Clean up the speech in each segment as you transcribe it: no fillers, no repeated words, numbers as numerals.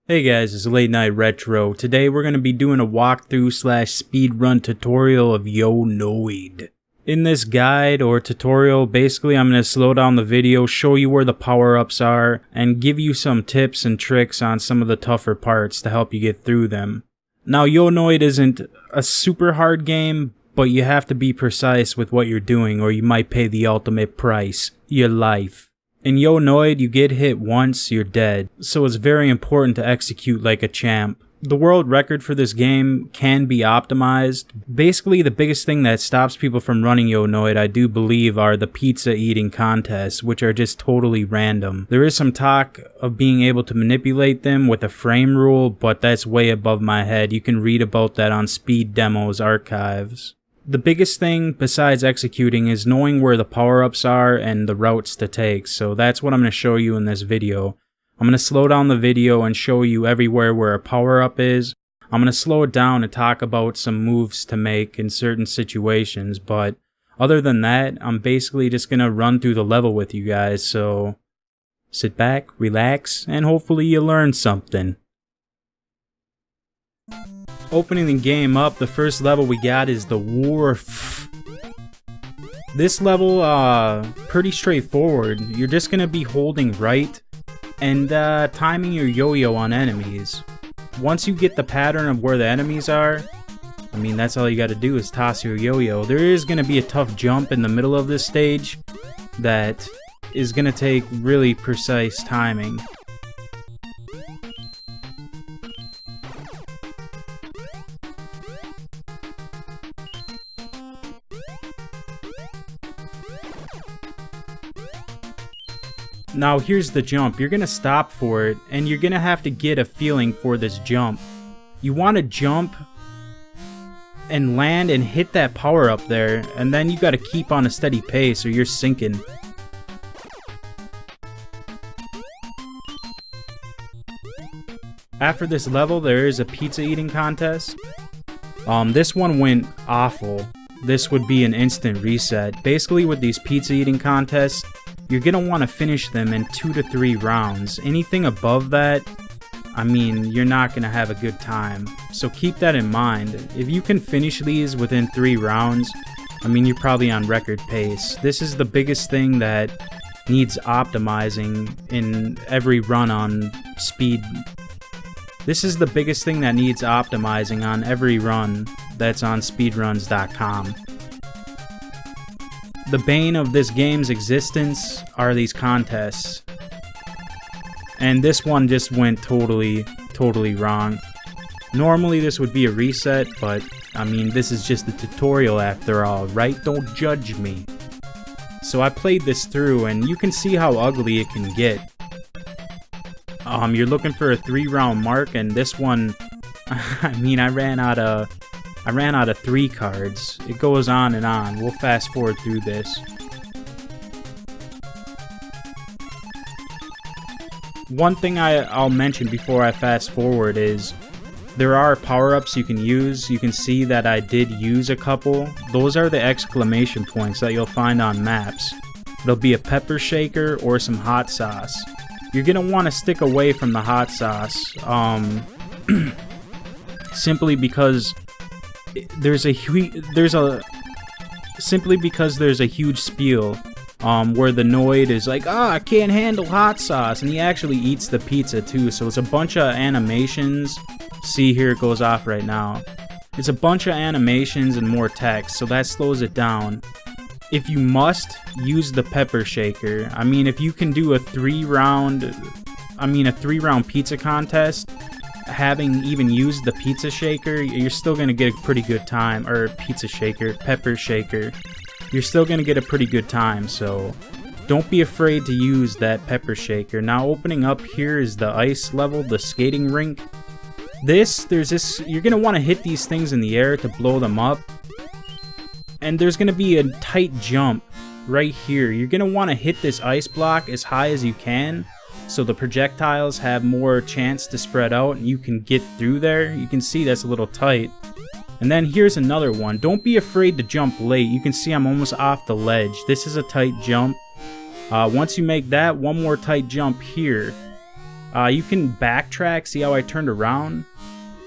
Hey guys, it's Late Night Retro. Today we're going to be doing a walkthrough / speedrun tutorial of Yo Noid. In this guide or tutorial, basically I'm going to slow down the video, show you where the power-ups are, and give you some tips and tricks on some of the tougher parts to help you get through them. Now Yo Noid isn't a super hard game, but you have to be precise with what you're doing or you might pay the ultimate price, your life. In Yo Noid, you get hit once, you're dead, so it's very important to execute like a champ. The world record for this game can be optimized. Basically, the biggest thing that stops people from running Yo Noid, I do believe, are the pizza eating contests, which are just totally random. There is some talk of being able to manipulate them with a frame rule, but that's way above my head. You can read about that on Speed Demo's archives. The biggest thing besides executing is knowing where the power-ups are and the routes to take, so that's what I'm going to show you in this video. I'm going to slow down the video and show you everywhere where a power-up is. I'm going to slow it down and talk about some moves to make in certain situations, but other than that, I'm basically just going to run through the level with you guys, so sit back, relax, and hopefully you learn something. Opening the game up, the first level we got is the Wharf. This level, pretty straightforward. You're just gonna be holding right and timing your yo-yo on enemies. Once you get the pattern of where the enemies are, I mean, that's all you gotta do is toss your yo-yo. There is gonna be a tough jump in the middle of this stage that is gonna take really precise timing. Now here's the jump. You're gonna stop for it, and you're gonna have to get a feeling for this jump. You want to jump and land and hit that power up there, and then you gotta keep on a steady pace or you're sinking. After this level, there is a pizza eating contest. This one went awful. This would be an instant reset. Basically with these pizza eating contests, you're going to want to finish them in 2 to 3 rounds. Anything above that, I mean, you're not going to have a good time. So keep that in mind. If you can finish these within 3 rounds, I mean, you're probably on record pace. This is the biggest thing that needs optimizing in every run on Speed. This is the biggest thing that needs optimizing on every run that's on speedruns.com. The bane of this game's existence are these contests. And this one just went totally wrong. Normally this would be a reset, but I mean, this is just a tutorial after all, right? Don't judge me. So I played this through and you can see how ugly it can get. You're looking for a 3-round mark, and this one, I mean, I ran out of 3 cards. It goes on and on. We'll fast forward through this. One thing I'll mention before I fast forward is there are power-ups you can use. You can see that I did use a couple. Those are the exclamation points that you'll find on maps. There'll be a pepper shaker or some hot sauce. You're going to want to stick away from the hot sauce simply because there's a huge spiel where the Noid is like, I can't handle hot sauce, and he actually eats the pizza too. So it's a bunch of animations. See, here it goes off right now. It's a bunch of animations and more text, so that slows it down. If you must, use the pepper shaker. I mean, if you can do a 3-round pizza contest, having even used the pizza shaker, you're still going to get a pretty good time. Or pepper shaker. You're still going to get a pretty good time, so don't be afraid to use that pepper shaker. Now opening up here is the ice level, the skating rink. You're going to want to hit these things in the air to blow them up. And there's going to be a tight jump right here. You're going to want to hit this ice block as high as you can, so the projectiles have more chance to spread out and you can get through there. You can see that's a little tight. And then here's another one. Don't be afraid to jump late. You can see I'm almost off the ledge. This is a tight jump. Once you make that, one more tight jump here. You can backtrack, see how I turned around?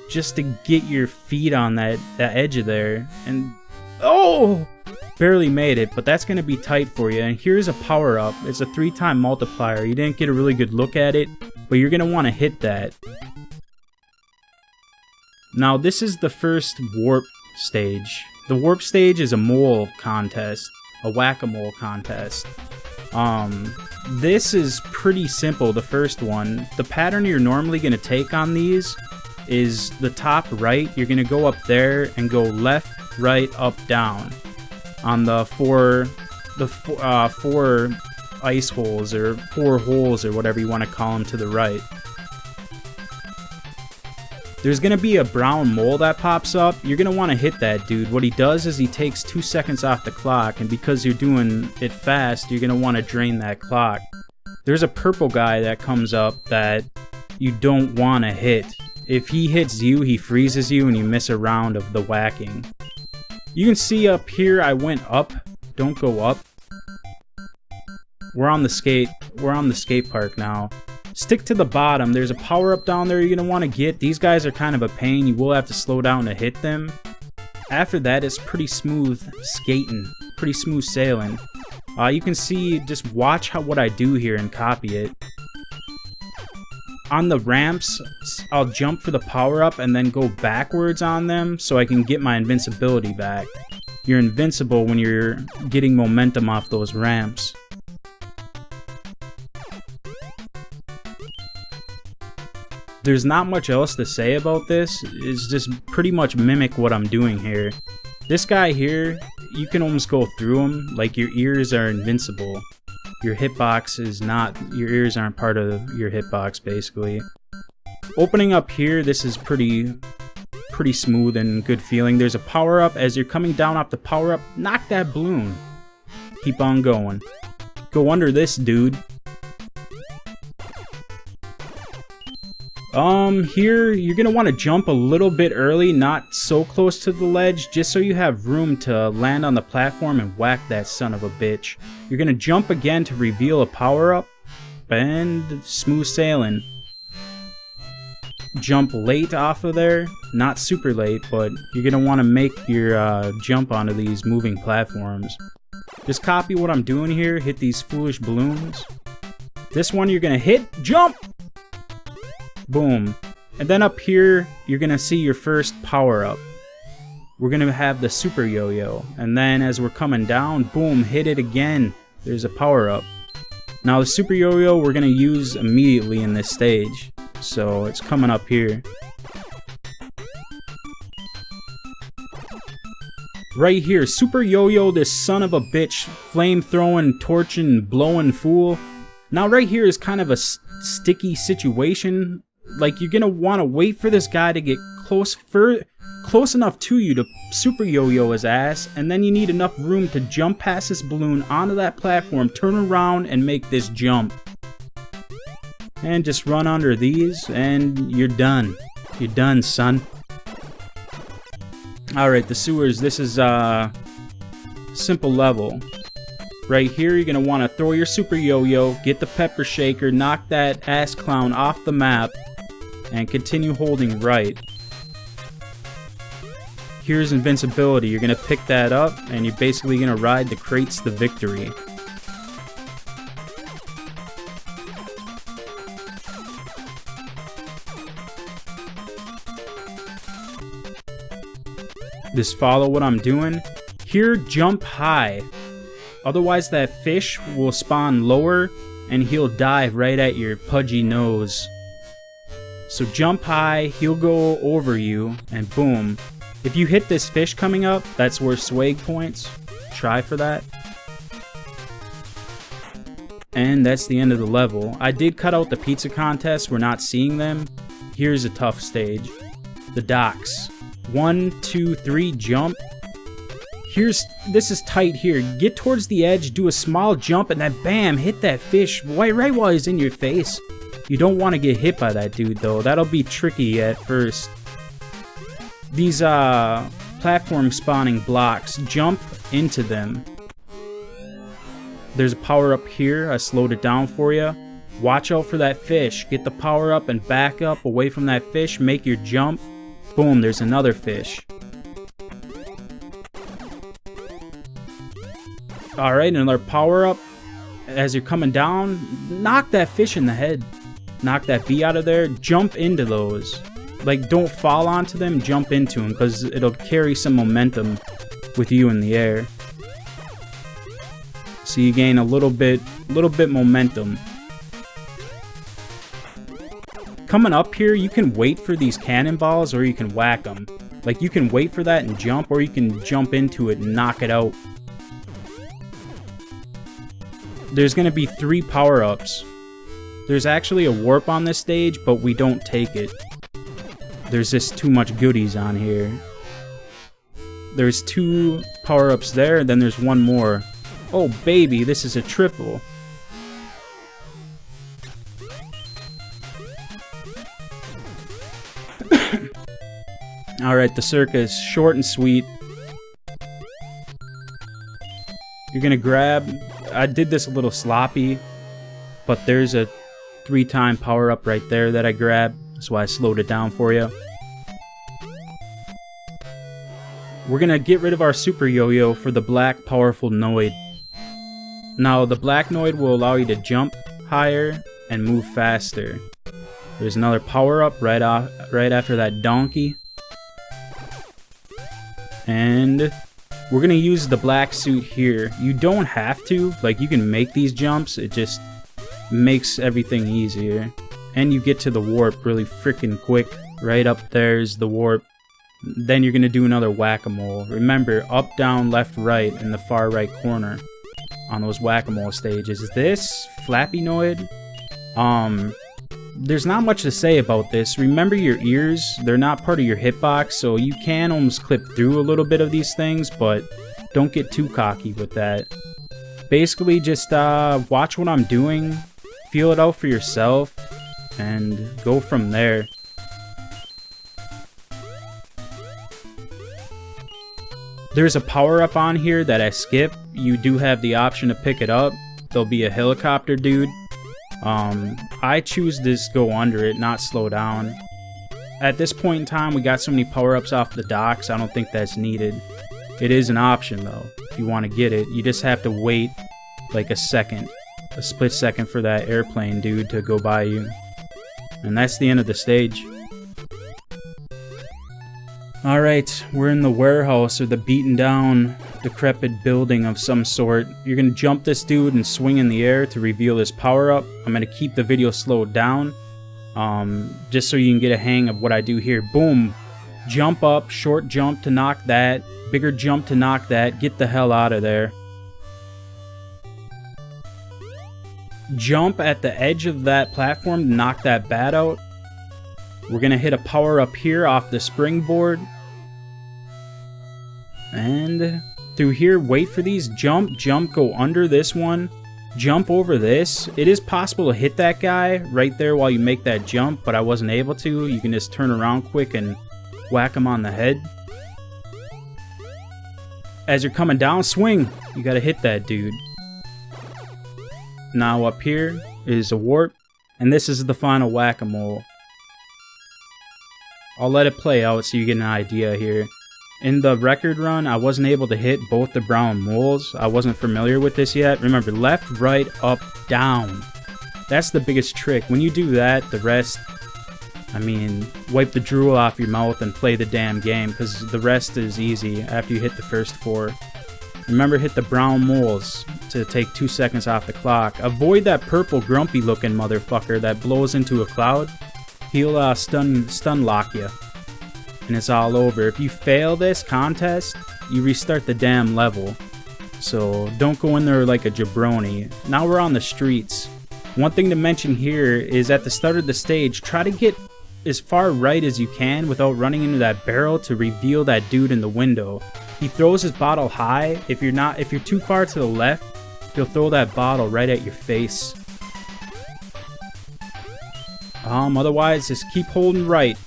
Just to get your feet on that edge of there. And, oh! Barely made it, but that's going to be tight for you. And here's a power-up. It's a 3-time multiplier. You didn't get a really good look at it, but you're going to want to hit that. Now, this is the first warp stage. The warp stage is a mole contest. A whack-a-mole contest. This is pretty simple, the first one. The pattern you're normally going to take on these is the top right. You're going to go up there and go left, right, up, down. On the four ice holes, or 4 holes, or whatever you want to call them, to the right. There's going to be a brown mole that pops up. You're going to want to hit that dude. What he does is he takes 2 seconds off the clock, and because you're doing it fast, you're going to want to drain that clock. There's a purple guy that comes up that you don't want to hit. If he hits you, he freezes you and you miss a round of the whacking. You can see up here I went up. Don't go up. We're on the skate park now. Stick to the bottom. There's a power-up down there you're going to want to get. These guys are kind of a pain. You will have to slow down to hit them. After that, it's pretty smooth skating. Pretty smooth sailing. You can see, just watch what I do here and copy it. On the ramps, I'll jump for the power-up and then go backwards on them so I can get my invincibility back. You're invincible when you're getting momentum off those ramps. There's not much else to say about this. It's just pretty much mimic what I'm doing here. This guy here, you can almost go through him, like your ears are invincible. Your hitbox is not, your ears aren't part of your hitbox, basically. Opening up here, this is pretty smooth and good feeling. There's a power-up. As you're coming down off the power-up, knock that balloon. Keep on going. Go under this dude. Here, you're gonna want to jump a little bit early, not so close to the ledge, just so you have room to land on the platform and whack that son of a bitch. You're gonna jump again to reveal a power-up, and smooth sailing. Jump late off of there, not super late, but you're gonna want to make your jump onto these moving platforms. Just copy what I'm doing here, hit these foolish balloons. This one you're gonna hit, jump! Boom. And then up here, you're going to see your first power-up. We're going to have the super yo-yo. And then as we're coming down, boom, hit it again. There's a power-up. Now the super yo-yo we're going to use immediately in this stage. So it's coming up here. Right here, super yo-yo, this son of a bitch, flame-throwing, torching, blowing fool. Now right here is kind of a sticky situation. Like, you're gonna want to wait for this guy to get close enough to you to super yo-yo his ass, and then you need enough room to jump past this balloon onto that platform, turn around, and make this jump. And just run under these, and you're done. You're done, son. Alright, the sewers, this is a simple level. Right here, you're gonna want to throw your super yo-yo, get the pepper shaker, knock that ass clown off the map, and continue holding right. Here's invincibility. You're gonna pick that up, and you're basically gonna ride the crates to victory. Just follow what I'm doing. Here, jump high. Otherwise, that fish will spawn lower, and he'll dive right at your pudgy nose. So jump high, he'll go over you, and boom. If you hit this fish coming up, that's worth swag points. Try for that. And that's the end of the level. I did cut out the pizza contest, we're not seeing them. Here's a tough stage. The docks. 1, 2, 3, jump. This is tight here. Get towards the edge, do a small jump, and then bam, hit that fish right while he's in your face. You don't want to get hit by that dude, though. That'll be tricky at first. These platform spawning blocks, jump into them. There's a power up here. I slowed it down for you. Watch out for that fish. Get the power up and back up away from that fish. Make your jump. Boom, there's another fish. Alright, another power up. As you're coming down, knock that fish in the head. Knock that bee out of there. Jump into those. Like, don't fall onto them, jump into them, because it'll carry some momentum with you in the air. So you gain a little bit momentum. Coming up here, you can wait for these cannonballs or you can whack them. Like, you can wait for that and jump, or you can jump into it and knock it out. There's going to be 3 power-ups. There's actually a warp on this stage, but we don't take it. There's just too much goodies on here. There's 2 power-ups there, then there's 1 more. Oh baby, this is a triple. Alright, the circus, short and sweet. You're gonna grab... I did this a little sloppy, but there's a 3-time power-up right there that I grabbed. That's why I slowed it down for you. We're gonna get rid of our super yo-yo for the black powerful Noid. Now, the black Noid will allow you to jump higher and move faster. There's another power-up right after that donkey. And we're gonna use the black suit here. You don't have to, like, you can make these jumps, it just makes everything easier. And you get to the warp really freaking quick. Right up there's the warp. Then you're gonna do another whack-a-mole. Remember, up, down, left, right in the far right corner on those whack-a-mole stages. This Flappy Noid, there's not much to say about this. Remember your ears, they're not part of your hitbox, so you can almost clip through a little bit of these things, but don't get too cocky with that. Basically, just watch what I'm doing, feel it out for yourself, and go from there. There's a power-up on here that I skip. You do have the option to pick it up. There'll be a helicopter dude. I choose this go under it, not slow down. At this point in time, we got so many power-ups off the docks, I don't think that's needed. It is an option, though, if you want to get it. You just have to wait, like, a split second for that airplane dude to go by you. And that's the end of the stage. Alright, we're in the warehouse, or the beaten down, decrepit building of some sort. You're gonna jump this dude and swing in the air to reveal his power-up. I'm gonna keep the video slowed down, just so you can get a hang of what I do here. Boom! Jump up, short jump to knock that, bigger jump to knock that, get the hell out of there. Jump at the edge of that platform to knock that bat out. We're gonna hit a power up here off the springboard. And through here, wait for these. Jump, go under this one. Jump over this. It is possible to hit that guy right there while you make that jump, but I wasn't able to. You can just turn around quick and whack him on the head. As you're coming down, swing. You gotta hit that dude. Now up here is a warp, and this is the final whack-a-mole. I'll let it play out so you get an idea here. In the record run, I wasn't able to hit both the brown moles. I wasn't familiar with this yet. Remember, left, right, up, down. That's the biggest trick. When you do that, the rest, I mean, wipe the drool off your mouth and play the damn game, because the rest is easy after you hit the first 4. Remember, hit the brown moles to take 2 seconds off the clock. Avoid that purple grumpy looking motherfucker that blows into a cloud. He'll stun lock you, and it's all over. If you fail this contest, you restart the damn level. So don't go in there like a jabroni. Now we're on the streets. One thing to mention here is at the start of the stage, try to get as far right as you can without running into that barrel to reveal that dude in the window. He throws his bottle high. If you're too far to the left, he'll throw that bottle right at your face. Otherwise, just keep holding right.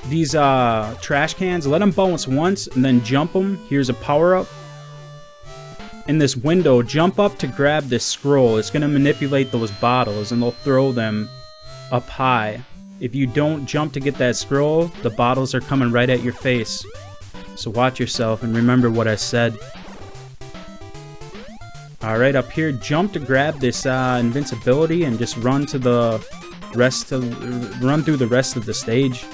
These trash cans, let them bounce once and then jump them. Here's a power-up. in this window, jump up to grab this scroll. It's going to manipulate those bottles and they'll throw them up high. If you don't jump to get that scroll, the bottles are coming right at your face. So watch yourself and remember what I said. Alright, up here, jump to grab this invincibility and just run to the run through the rest of the stage.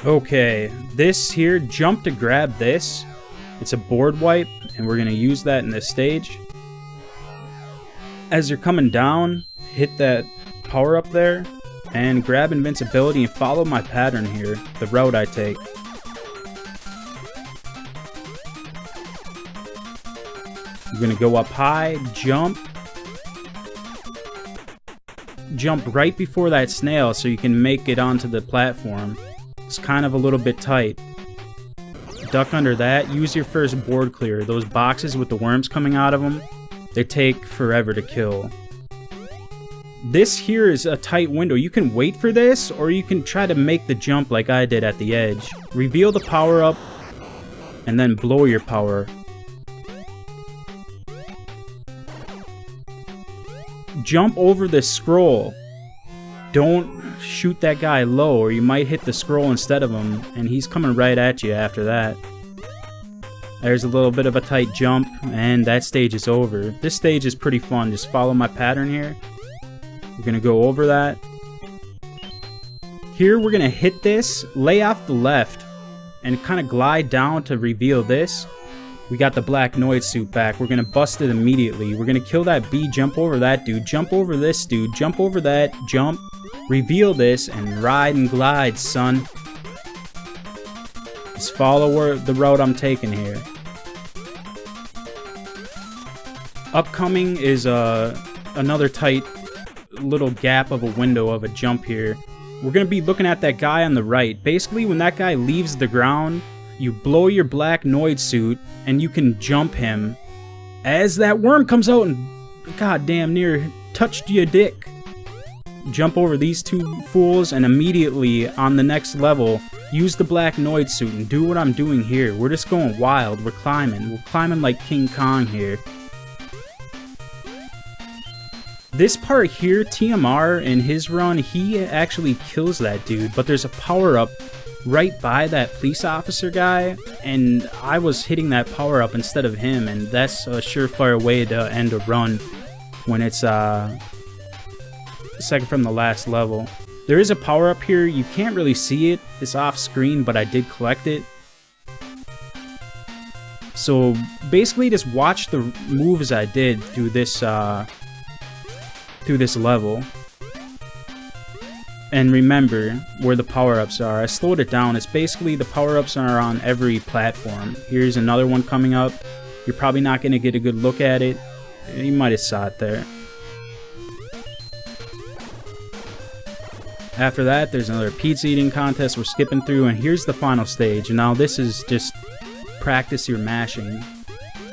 Okay, this here, jump to grab this. It's a board wipe, and we're gonna use that in this stage. As you're coming down, hit that power up there, and grab invincibility and follow my pattern here, the route I take. You're gonna go up high, jump right before that snail so you can make it onto the platform. It's kind of a little bit tight. Duck under that, use your first board clear. Those boxes with the worms coming out of them, they take forever to kill. This here is a tight window. You can wait for this, or you can try to make the jump like I did at the edge. Reveal the power up, and then blow your power. Jump over the scroll. Don't shoot that guy low, or you might hit the scroll instead of him, and he's coming right at you after that. There's a little bit of a tight jump, and that stage is over. This stage is pretty fun. Just follow my pattern here. We're gonna go over that. Here we're gonna hit this, lay off the left, and kind of glide down to reveal this. We got the black Noid suit back. We're gonna bust it immediately. We're gonna kill that bee, jump over that dude, jump over this dude, jump over that, jump, reveal this, and ride and glide, son. Just follow the route I'm taking here. Upcoming is another tight little gap of a window of a jump here. We're gonna be looking at that guy on the right. Basically, when that guy leaves the ground, you blow your black Noid suit, and you can jump him as that worm comes out and goddamn near touched your dick. Jump over these two fools, and immediately on the next level, use the black Noid suit and do what I'm doing here. We're just going wild. We're climbing like King Kong here. This part here, TMR in his run, he actually kills that dude, but there's a power-up right by that police officer guy, and I was hitting that power-up instead of him, and that's a surefire way to end a run when it's second from the last level. There is a power-up here. You can't really see it. It's off-screen, but I did collect it. So basically just watch the moves I did through this level. And remember where the power-ups are. I slowed it down. It's basically the power-ups are on every platform. Here's another one coming up. You're probably not going to get a good look at it. You might have saw it there. After that, there's another pizza eating contest we're skipping through, and here's the final stage. Now this is just practice your mashing.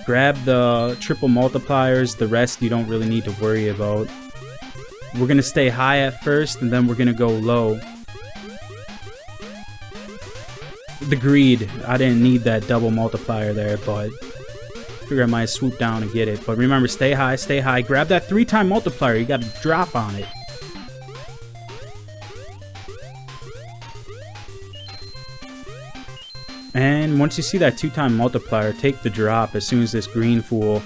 Grab the triple multipliers, the rest you don't really need to worry about. We're going to stay high at first, and then we're going to go low. The greed, I didn't need that double multiplier there, but I figure I might swoop down and get it. But remember, stay high, grab that 3-time multiplier, you got to drop on it. And once you see that 2-time multiplier, take the drop as soon as this green fool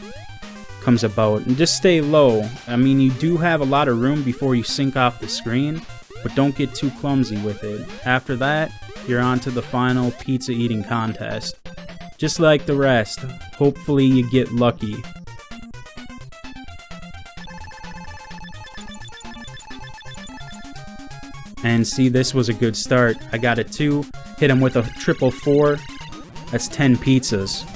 comes about, and just stay low. I mean, you do have a lot of room before you sink off the screen, but don't get too clumsy with it. After that, you're on to the final pizza eating contest. Just like the rest, hopefully you get lucky. And see, this was a good start. I got a 2, hit him with a triple 4. That's 10 pizzas.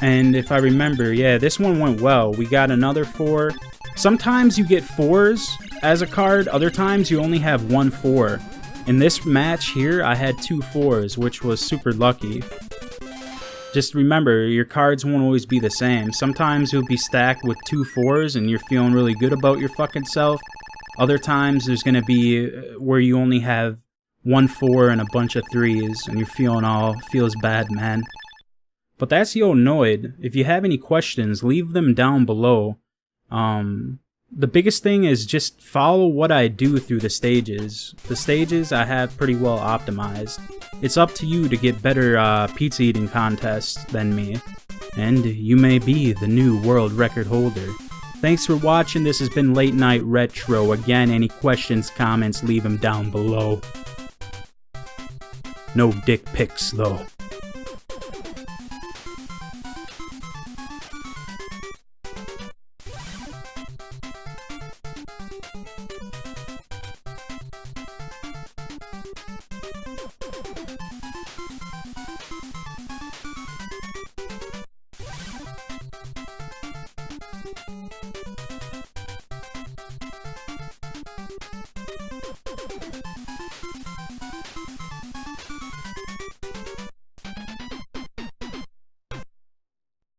And if I remember, yeah, this one went well. We got another 4. Sometimes you get 4s as a card, other times you only have 1 4. In this match here, I had 2 4s, which was super lucky. Just remember, your cards won't always be the same. Sometimes you'll be stacked with 2 4s and you're feeling really good about your fucking self. Other times there's going to be where you only have 1 4 and a bunch of 3s, and you're feels bad, man. But that's Yo Noid. If you have any questions, leave them down below. The biggest thing is just follow what I do through the stages. The stages I have pretty well optimized. It's up to you to get better pizza eating contests than me. And you may be the new world record holder. Thanks for watching. This has been Late Night Retro. Again, any questions, comments, leave them down below. No dick pics, though.